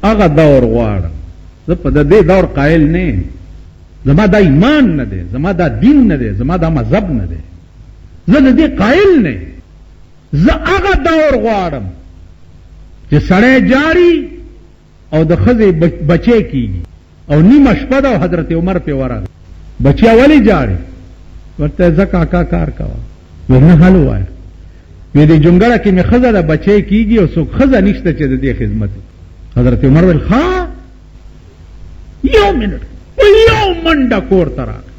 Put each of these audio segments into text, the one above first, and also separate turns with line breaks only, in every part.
هغه دور غواړم. زه په دې دور قائل نه، زما دا ایمان نه دی، زما دا دین نه دی، زما دا مذهب نه دی، زه د دې قائل نه. زه هغه دور غواړم چې سړی جاړي او د ښځې بچی کیږي او نیمه شپه ده او حضرت عمر پې ورغی. بچیا ولې جاړي؟ ورته ځه کاکا کار کوه. وی نه حل ووایه. وی دې جونګړه کې مې ښځه ده بچی کیږي او څوک ښځه نشته چې د دې خدمت. حضرت عمر ویل ها یو منټ، یو منډه کور ته راغی،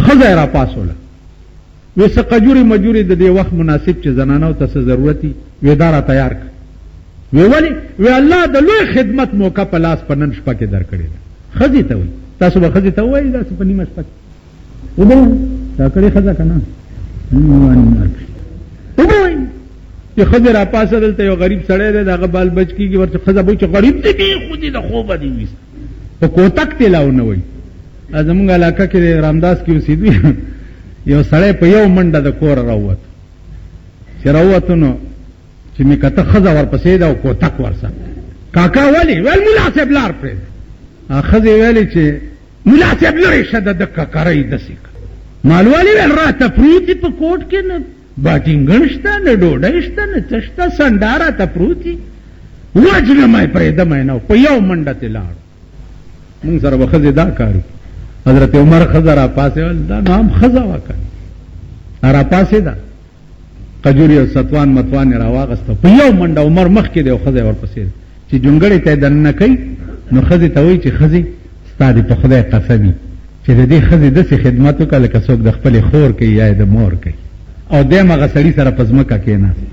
ښځه یې راپاسوله. وی څه قجوري مجوري د دې وخت مناسب چې زنانو ته څه ضرورت وي وی دا را تیار کړه. وی ولې؟ وی الله د لوی خدمت موقع په لاس په نن شپه کې درکړې ده. ښځې ته وایي، تاسو به ښځې ته ووایئ داسې په نیمه شپه کې وبه دا کړې ښځه که نه وبه چې ښځې را پاسه دلته یو غریب سړی دی د هغه بال بچ کېږي ورته ښځه به وایي چې غریب دی بې خو دې د خوبه دې ویست په کوتک دې لا ونه وایي. زمونږ علاقه کې رامداس کې اوسېدو یو سړی په یو منډه د کوره راووت. چې راووتو نو چې مې کته ښځه ورپسې ده او کوتک ورسره. کاکا ولې؟ ویل ملا صاحب لار پرېږده. ښځې ویلې چې ملا صاحب لرې شه د ده ککرۍ داسې کړه. مالوالي ویل راته پروت دي په کوټ کې نه باټینګن شته نه ډوډۍ شته نه څه شته سنډا راته پروت دي وجنه مې پرېږدم یې نه په یو منډه ترې لاړو. مونږ سره به ښځې دا کار وي. حضرت عمر ښځه را پاسې ویل دا نو هم ښځه وه که را پاسې ده قجوري او ستوان متوان یې را واغسته په یو منډه عمر مخکې دی او ښځه یې ورپسې ده. چې جونګړې ته یې دننه کوي نو ښځې ته وایي چې ښځې ستا دې په خدای قسمي چې د دې ښځې داسې خدمت وکړه لکه څوک د خپلې خور کوي یا د مور کوي. او دیم هغه سړي سره په ځمکه کېناست.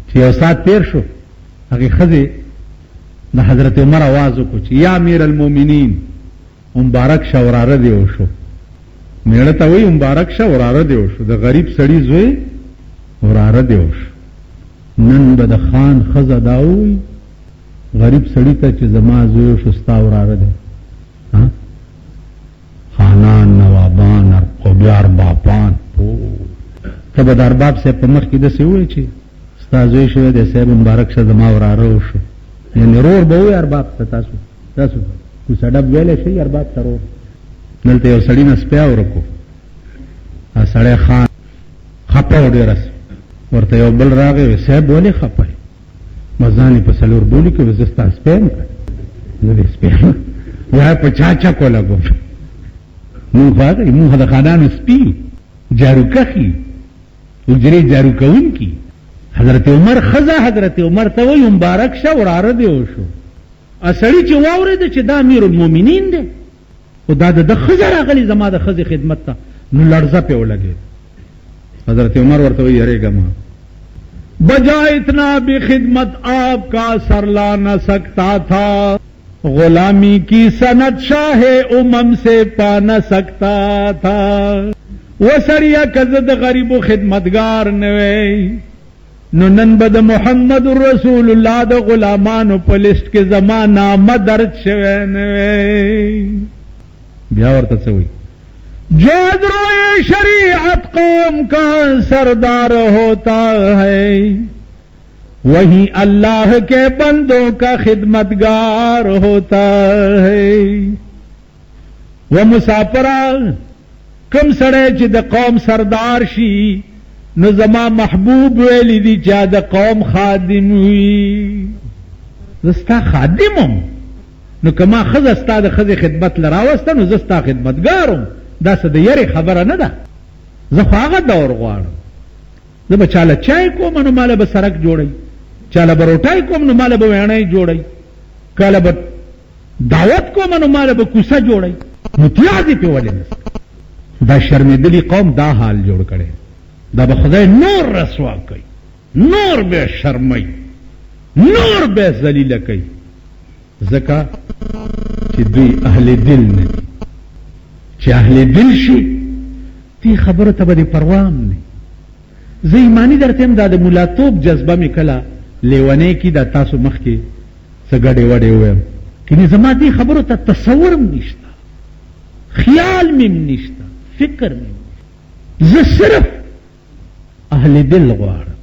چې یو ساعت تېر شو هغې ښځې د حضرت عمر آواز وکړو چې یا امیر المؤمنین مبارک شه وراره دې وشو. میړه ته وایي مبارک شه وراره دې وشو، د غریب سړي زوی وراره دې وشو. نن به د خان ښځه دا ووایي غریب سړي ته چې زما زوی وشو ستا وراره دی. خانان نوابان ارقبیار باپان ته به د ارباب صاحب په مخ کې داسې ووایي چې ستا زوی شوی دی صاحب مبارک شه زما وراره وشو. یعنې رور به ووایي ارباب ته تاسو کوڅه ډب ویلی شئ ارباب ته رور. دلته یو سړي نه سپی ورکو سړی خان خپه و ډېره ورته یو بل راغی وی صاحب ولې خپه یې؟ مزان په څلور بولي کې زه ستا سپی یم که زه دې سپی یم وایه په چا چک ولګوم. مونږ خو هغه مونږ د خانانو سپي جاروکخي حجرې جارو کوونکي. حضرت عمر ښځه حضرت عمر ته وایي مبارک شه وراره دې وشو. سړي چې واورېده چې دا امیر المؤمنین دی خو دا د ده ښځه راغلي زما د ښځې خدمت ته نو لړزه پې ولګېد. حضرت عمر ورته وایي یارېږه ما بجا اتنا بھی خدمت آپ کا سر لا نہ سکتا تھا غلامی کی سند شاہ امم سے پا نہ سکتا تھا. وہ سڑیا کزد غریب و خدمتگار نوے نو نن بد محمد رسول اللہ د غلامانو په لسٹ کې زمانہ مدرد شوه نوے. بیا ورته څه وایي جو ادروئے شریعت قوم کا سردار ہوتا ہے وہی اللہ کے بندوں کا خدمتگار ہوتا ہے. وہ مسافرہ کم سڑے چې د قوم سردار شي نو زما محبوب ویلی دی چا د قوم خادم وي زستا خادمم نو کما ښځه ستا د ښځې خدمت لراوسته نو زه ستا خدمتګارم. دا څه د یرې خبره نه ده. زه خو هغه دور غواړم. زه به چاله چای کوم نو ماله به سرک جوړی، چاله به روټۍ کوم نو ماله به ویڼی جوړی، کله به دعوت کوم نو ماله به کوڅه جوړی. متیازې پې ولې نسته؟ دا شرمېدلي قوم دا حال جوړ کړی. دا به خدای نور رسوا کوي، نور به شرموي، نور به ذلیله کوي، ځکه چې دوی اهل دل نه دي. چې اهل دل شي دې خبرو ته به دې پروا هم نه. زه ایماني درته یم دا د ملاتوب جذبه مې کله لیونی کي دا تاسو مخکې څه ګډې وډې ووایم کنې زما دې خبرو ته تصور هم نشته، خیال مې هم نشته، فکر مې هم. زه صرف اهل دل غواړم.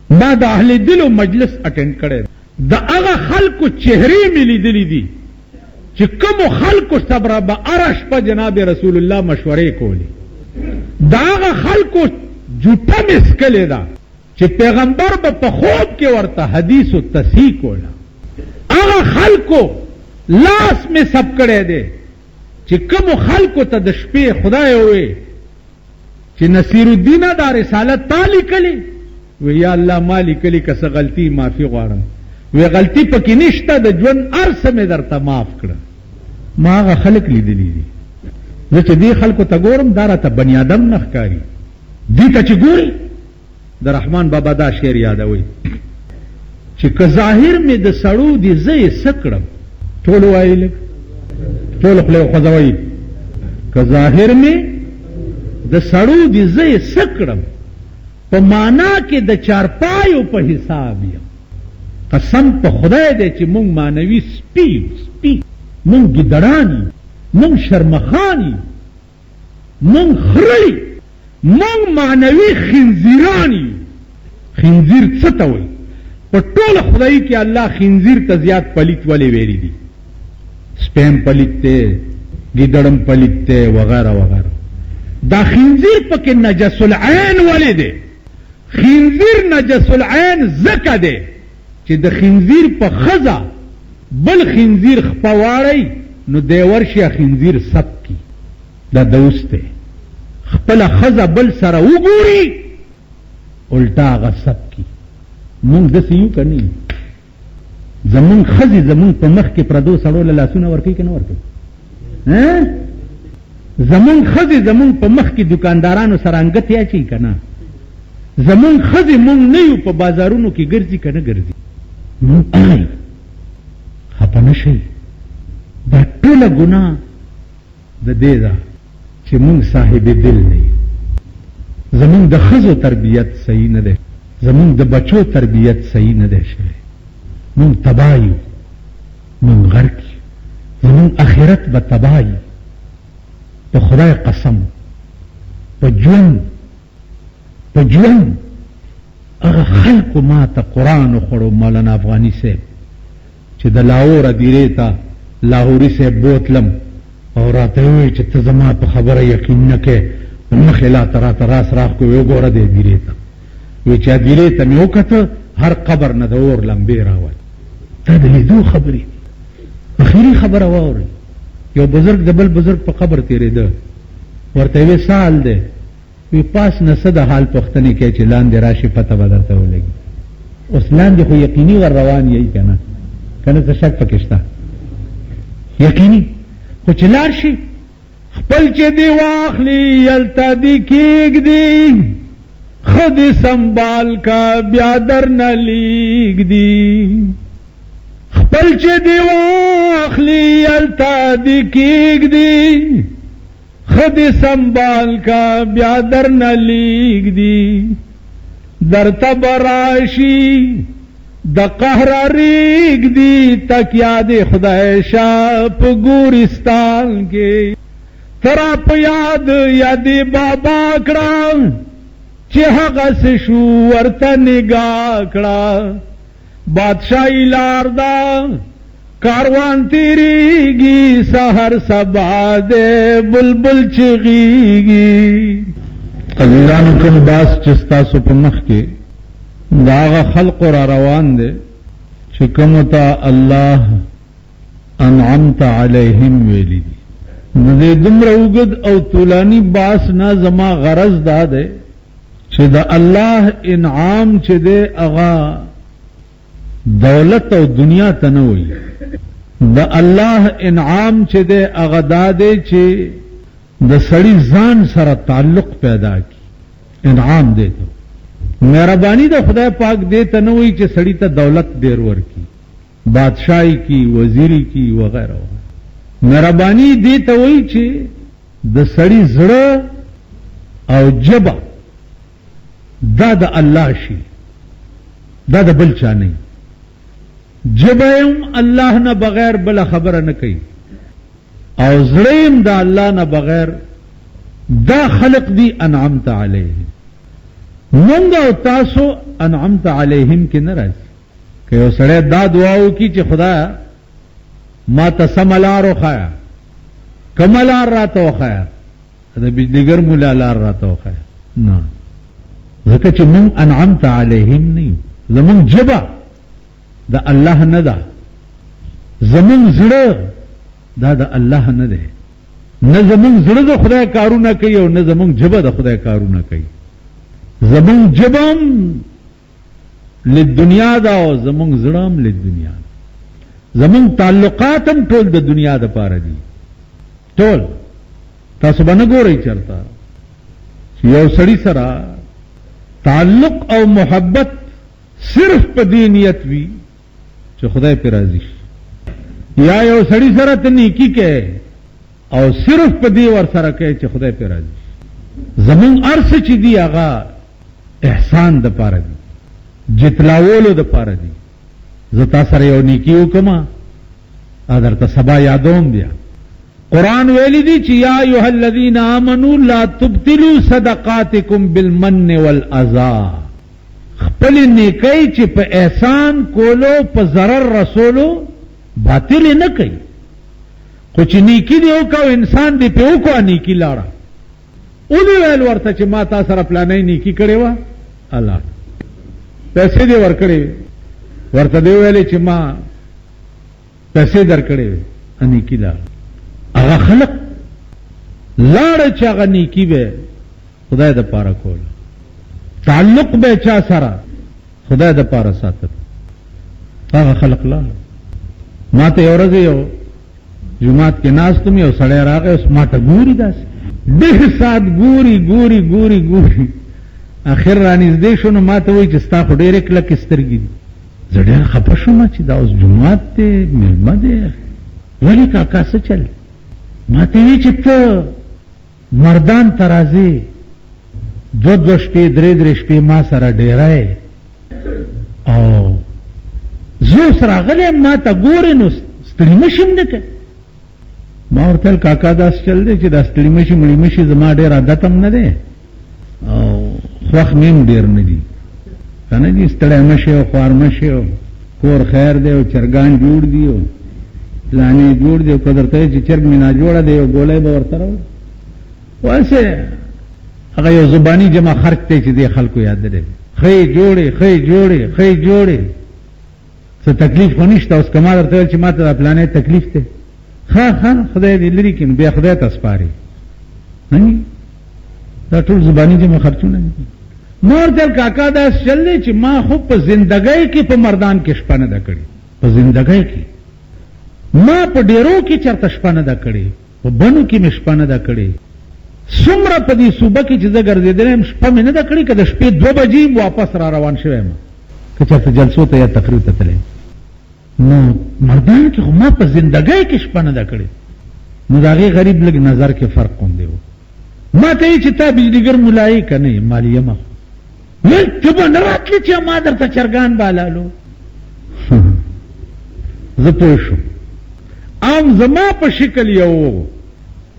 ما د اهل دلو مجلس اټینډ کړی. د هغه خلکو چهرې مې لیدلې دي چې کومو خلکو سره به هره شپه جناب رسول الله مشورې کولې. د هغه خلکو جوټه مې څکلې ده چې پیغمبر به په خوب کې ورته حدیث و تصحیح کوله. هغه خلکو لاس مې سب کړی دی چې کومو خلکو ته د شپې خدای ووی چې نصیر الدین دا رسالت تا لیکلې؟ وی یا الله ما لیکلې، که څه غلطي معافي غواړم. وی غلطي پکې نشته، د ژوند هر څه مې درته معاف کړه. ما هغه خلک لیدلي دي. زه چې دې خلکو ته ګورم دا راته بني ادم نه ښکاري. دې ته چې ګوري د رحمان بابا دا شعر یادوي چې که ظاهر مې د سړو دي زه یې څه کړم. ټول وایي لږ، ټول خولې خوځوئ. که ظاهر مې د سړو دي زه یې څه کړم، په معنا کې د چارپایو په حساب یم. قسم په خدای دی چې مونږ معنوي سپي، مونږ ګیدړان یو، مونږ شرمخان یو، مونږ خره، مونږ معنوي خنزیران یو. خنزیر څه ته وایي؟ په ټوله خدای کې الله خنزیر ته زیات پلیت ولې ویلي دي؟ سپیم پلیت دی، ګیدړم پلیت دی، وغیرہ وغیرہ. دا خنزیر پکې نجس العین ولې دی؟ خنزیر نجس العین ځکه دی چې د خنزیر په خزه بل خنزیر خپواړی نو دی ورشي خنزیر سب کی. دا دوست دی، خپل خزه بل سره وګوري الټا هغه سب کی. مونږ داسې یو که نه؟ زمونږ ښځې زمونږ په مخ کې پردو سړو له لاسونه ورکوي که نه ورکوي؟ زمونږ ښځې زمونږ په مخ کې دکاندارانو سره انګتې اچوي که نه؟ زمونږ ښځې مونږ نه یو په بازارونو کې ګرځي که نه ګرځي؟ مونږ آی خفه نه شئ. دا ټوله ګناه د دې ده چې مونږ صاحب دل نه یو. زمونږ د ښځو تربیت صحیح نه دی، زمونږ د بچو تربیت صحیح نه دی شوی. مونږ تباه یو، مونږ غرق یو، زمونږ آخرت به تباه یي. په خدای قسم په ژوند هغه خلکو ما ته قرآن وخوړو. مولانا افغاني صاحب چې د لاهور دیرې ته لاهوري صاحب بوتلم او راته وویل چې ته زما په خبره یقین نه کوې، مخې لا ته راته راس راخ کو وګوره دې دیرې ته. وی چې دیرې ته مې وکته هر قبر نه د اور لمبې راول. دا د لیدو خبرې اخري خبره واورئ. یو بزرگ د بل بزرگ په قبر تیرېده، ورته وی سال دی، وی پاس نه څه د حال پوښتنې کوي چې لاندې راشي پته به درته ولګي. اوس لاندې خو یقیني ور روان یې که نه؟ که نه څه شک پکې شته؟ یقیني خو چې لاړ شي خپل چې دی واخلي هلته دې کېږدي، ښه دې سنبال کا بیا درنه لیږدي. خپل چې دی واخلي هلته دې کېږدي، ښه دې سنبال کا بیا درنه لیږدي. درته به راشي د قهره ریږدي، تکیا دې خدای شه په ګورستان کې. ترا په یاد یادې بابا کړه چې هغسې شو ورته نگاه کړه. بادشاہی لار دا کاروان تیریږي، سحر سبا دې بلبل چغیږي. عزیزانو کوم باس چې ستاسو په مخ کې دا هغه خلق را روان دی چې کومو ته الله انعمت علیهم ویلي دي. نو دې دومره اوږد او طولاني باس نه زما غرض دا دی چې د الله انعام چې دی هغه دولت او دنیا ته نه وي. د الله انعام چې دی هغه دا دی چې د سړي ځان سره تعلق پیدا کی. انعام دی ته مهربانی د خدای پاک دی ته نه وي چې سړي ته دولت ډېر ورکي، بادشاہي کی، وزیری کی وغیرہ. مهربانی دی ته وي چې د سړي زړه او جبه دا د الله شي، دا د بل چا نه. جبهم الله نه بغیر بل خبره نه کوي او زړیم د الله نه بغیر. دا خلق دی انعمت علیهم. مونږ او تاسو انعمت علیهم کې نه راځي. که یو سړی دا دعا وکړي چې خدایا ما ته سمه لار وښایه، کومه لار راته وښایه، د بجلیګر مولا لار راته وښایه. نه، ځکه چې موږ انعمت علیهم نه یو، زموږ ژبه د الله نه ده، زموږ زړه دا د الله نه دی، نه زموږ زړه د خدای کارونه کوي او نه زموږ ژبه د خدای کارونه کوي. زموږ ژبه هم لدنیا دا او زموږ زړه هم لدنیا، زموږ تعلقات هم ټول د دنیا د پاره دي. ټول تاسو به نه ګورئ چرته چې یو سړي سره تعلق او محبت صرف په دې نیت وي چې خدای پې راضي شي، یا یو سړي سره ته نیکي کوي او صرف په دې ور سره کوي چې خدای پې راضي شي. زموږ ارڅ چې دي هغه احسان د پاره دي، جتلاولو د پاره دي. زه تا سره یو نیکي وکړم درته سبا یادوم. بیا قرآن ویلی دی چې یا ایها الذین آمنوا لا تبطلوا صدقاتکم بالمن والاذى، خپل نیکی چې په احسان کولو په ضرر رسولو باطل نه کوي، خو چې نیکی دی وکړو انسان دی په وکړو نیکی لاړه او دی ویل ورته چې ما تا سره پلانې نیکی کړې وه الله پیسې دی ورکړې، ورته دی ویلې چې ما پیسې درکړې وې نیکی لاړه. هغه خلق لاړه چې هغه نیکی به خدای د پاره کوله، تعلق به چا سره خدای د پاره ساتل، هغه خلق لاړه. ما ته یو ورځ یو جمعات کې ناستم، یو سړی راغی اوس ما ته ګوري داسې ډېر ساعت ګوري ګوري ګوري ګوري، اخر رانږدې شو نو ما ته وایي چې ستا خو ډېرې کلکې سترګې دي. زه ډېر خفه شوم چې دا اوس جمعات دی مېلمه دی، ولې کاکا څه چل؟ ما ته وی چې ته مردان ته راځې، دو شپې درې شپې ما سره ډېری او زه اوس راغلی ما ته ګورې نو ستړي مه شم نه که. ما ورته ویل کاکا داسې چل دی چې دا ستړي مه شي مړي مه شي زما ډېر عادت هم نه دی او خوښ مې هم ډېر نه دي که نه دي، ستړی مه شي او خوار مه شي او کور خیر دی او چرګان جوړ دي او پلانې جوړ دی او که درته وایي چې چرګ مې ناجوړه دی یو ګولی به ورسره وي. واسې هغه یو زباني جمع خرج دی چې دې خلکو یاد دی، خی جوړې خی جوړې خی جوړې، څه تکلیف خو نشته. اوس که ما درته ویل چې ما ته دا پلانې تکلیف دی، ښه خدای دې لرې کړي نو بیا خدای ته سپارې، دا ټول زباني جمع خرچونه دي. ما ورته ویل کاکا داسې چل دی چې ما خو په زندګۍ کې په مردان کې شپه نه ده کړې، په زندګۍ کې ما په ډیرو کې چرته شپه نه ده کړې، په بنو کې مې شپه نه ده کړې، څومره په دې صوبه کې چې زه ګرځېدلی یم شپه مې نه ده کړې، که د شپې 2 بجې واپس را روان شوی یم، که چېرته جلسو ته یا تقریر ته تللی نو مردان کې خو ما په زندګۍ کې شپه نه ده کړې. نو د هغې غریب لږ نظر کې فرق غوندې و. ما ته یې چې تا بجلیګر ملایې که نه یې مالي یمه، ویل ته به نه راتلې چې ما درته چرګان به حلالو. زه پوه شوم ام زما په شکل یو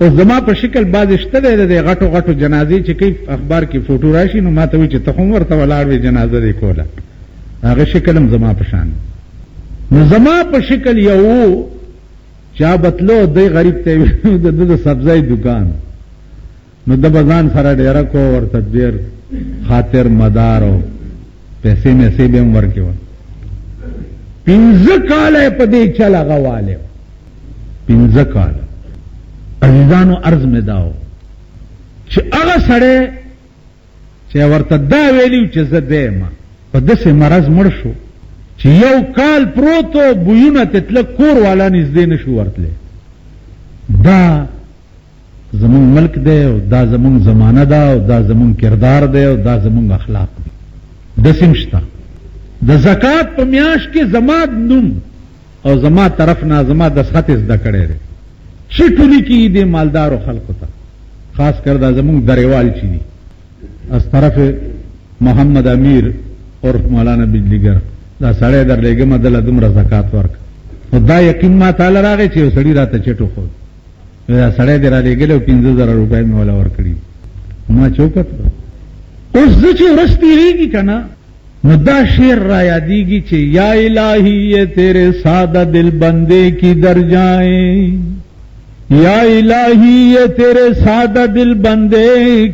او زما په شکل بعضې شته دی د غټو غټو جنازې چې کوي اخبار کې فوټو راشي نو ما ته وایي چې ته خو هم ورته ولاړ وې جنازه دې کوله، هغه شکل هم زما په شان. نو زما په شکل یو چا بتلو دی غریب ته د د سبزی دکان نو د بزان سره ډیره کو ورته ډیر خاطر مدار او پیسې میسې به هم ورکوه. 15 کاله په دې چل هغه والی 15 کاله. عزیزانو عرض مې داو چې هغه سړی چې ورته دا ویلي چې زه دیم په داسې مرض مړ شو چې یو کال پروتو بویونه تتله کور والا نږدې نه شو ورتلی. دا زمون ملک دی او دا زمون زمانه ده او دا زمون کردار دی او دا زمون اخلاق دی. داسې شته د زکات په میاشت کې زما نوم او زما طرف نه زما دستخط زده کړی دی چې ټولي کې دې مالدارو خلقو ته خاص کر دا زمون دریوال چې دي از طرف محمد امیر عرف مولانا بجلیګر دا سړی درلېږمه دله دومره زکات ورک. خو دا یقین ما تعالی راغی چې یو سړي راته چټو خود دا سړی دې رالېږلی او 15,000 روپۍ مې وله ورکړي. ما چوکت اوس زه چې ورځ تېرېږي که نه نو دا شعر را یادیږي چې یا الہی یہ تیرے سادہ دل بندے کی در جائیں، یا الہی یہ تیرے سادہ دل بندے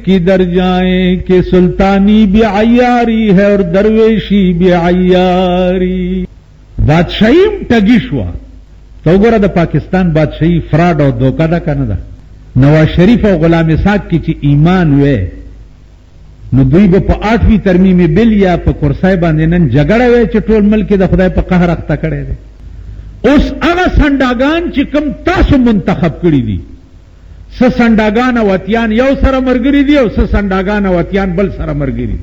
کی در جائیں کہ سلطانی بھی عیاری ہے اور درویشی بھی عیاری. بادشاہیم ټګي شوه. تو ګوره د پاکستان بادشاہي فراډ او دوکه ده کنه ده. نواز شریف او غلام اسحاق کی چې ایمان وې نو دوی به په 8وی ترمیم بل یا په کرسای باندې نن جګړه وې چې ټول ملک د خدای په قهر اخته کړي دي. اوس هغه سنداګان چې کوم تاسو منتخب کړي دي، س سنداګان او اتیان یو سره مرګري دي او س سنداګان او اتیان بل سره مرګري دي.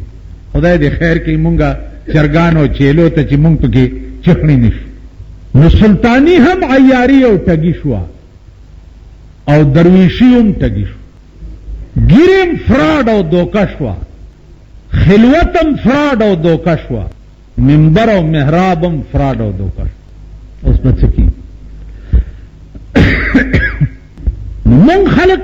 خدای دې خیر کوي مونږه چرګان او چیلو ته چې مونږ پکې چخنی نشو. نو سلطانی هم عیاری او ټګي شو او درویشی هم ټګي شو. ګیرم فراډ او دوکه شو، خلوتم فراډ او دوکه شو، منبر او محرابم فراډ او دوکه شو. اوس په څه کې مونږ خلق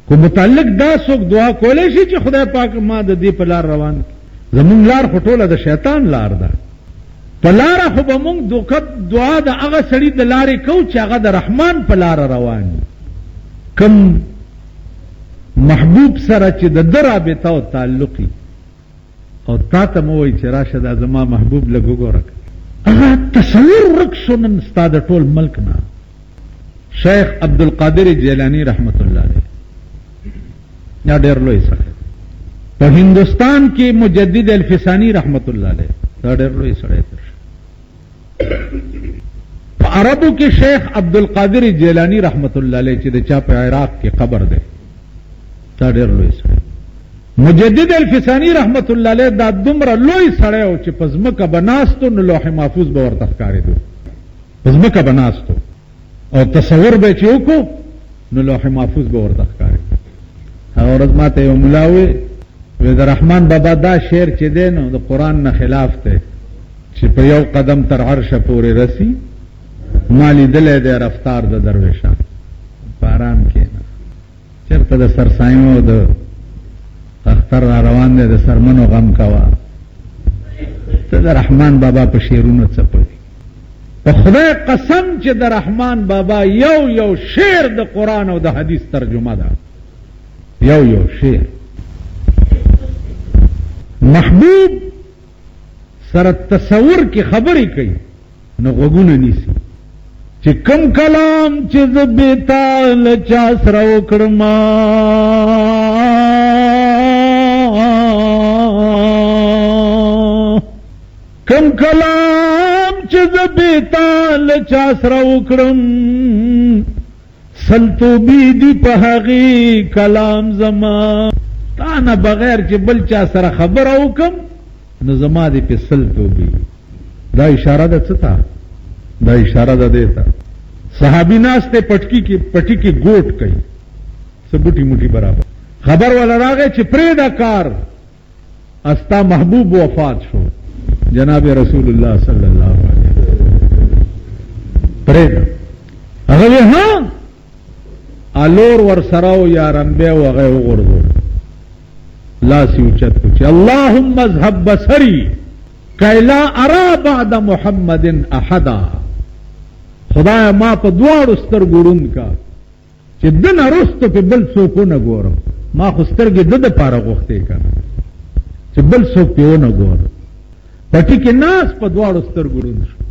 کو متعلق دا څوک دعا کولای شي چې خدای پاک ما د دې په لار روان کړي. زمونږ لار خو ټوله د شیطان لار ده. په لاره خو به مونږ دعا د هغه سړي د لارې کوو چې هغه د رحمان په لاره روان وي. کوم محبوب سره چې د ده رابطه او تعلق وي او تا ته مو وایي چې راشه دا زما محبوب لږ وګوره، هغه تصور ورک شو نن ستا د ټول ملک نه. شیخ عبدالقادر جیلانی رحمت الله علیه یا ډېر لوی سړی په هندوستان کې مجدد الفسانی رحمت الله علیه دا ډېر لوی سړی تر په عربو کې شیخ عبدالقادر جیلانی رحمت الله علیه چې د چا په عراق کې قبر دی دا ډېر لوی سړی. مجدد الفسانی رحمت الله علیه دا دومره لوی سړی او چې په ځمکه به ناستو نو لوح محفوظ به ورته ښکارېدو. په ځمکه به ناستو او تصور به چې وکړو نو لوح محفوظ به ورته ښکارېدو. هغه ورځ ما ته یو ملا وی د رحمان بابا دا شعر چې دی نو د قرآن نه خلاف دی چې په یو قدم تر عرشه پورې رسی، ما لیدلی دی رفتار د درویشان. په ارام کښېنه، چېرته د سرسایمو د اختر را روان دی، د سرمنو غم کوه. ته د رحمان بابا په شعرونو څه پوهېږي؟ په خدای قسم چې د رحمان بابا یو شعر د قرآن او د حدیث ترجمه ده. یو شعر محبوب سره تصور کې خبرې کوي نو غوږونه نیسي چې کم کلام چې زه بېتاله چا سره وکړما کم کلام چې زه بېتاله چا سره وکړم سلطوبې دي په هغې کلام زما تا نه بغیر چې بل چا سره خبره وکم نو زما دې پې سلطوبې. دا اشاره ده څه ته؟ دا اشاره ده دې ته صحابي ناست دی پټي کې ګوټ کوي څه بوټي موټي برابر. خبر والا راغی چې پرېږده کار استا محبوب وفات شو جناب رسول الله صلی الله علیه وسلم. پرېږده. هغه وی ها الور ور سره او یا رنبی او هغه وغورځول لاس یې اوچت کړو چې اللهم اذهب بصري کی لا ارى بعد محمد احدا. خدایا ما په دواړو سترګو ړوند کا چې ده نه وروسته پې بل څوک ونه ګورم. ما خو سترګې ده دپاره غوښتې که نه چې بل څوک پې ونه ګورم. پټي کې ناست په دواړو سترګو ړوند شو.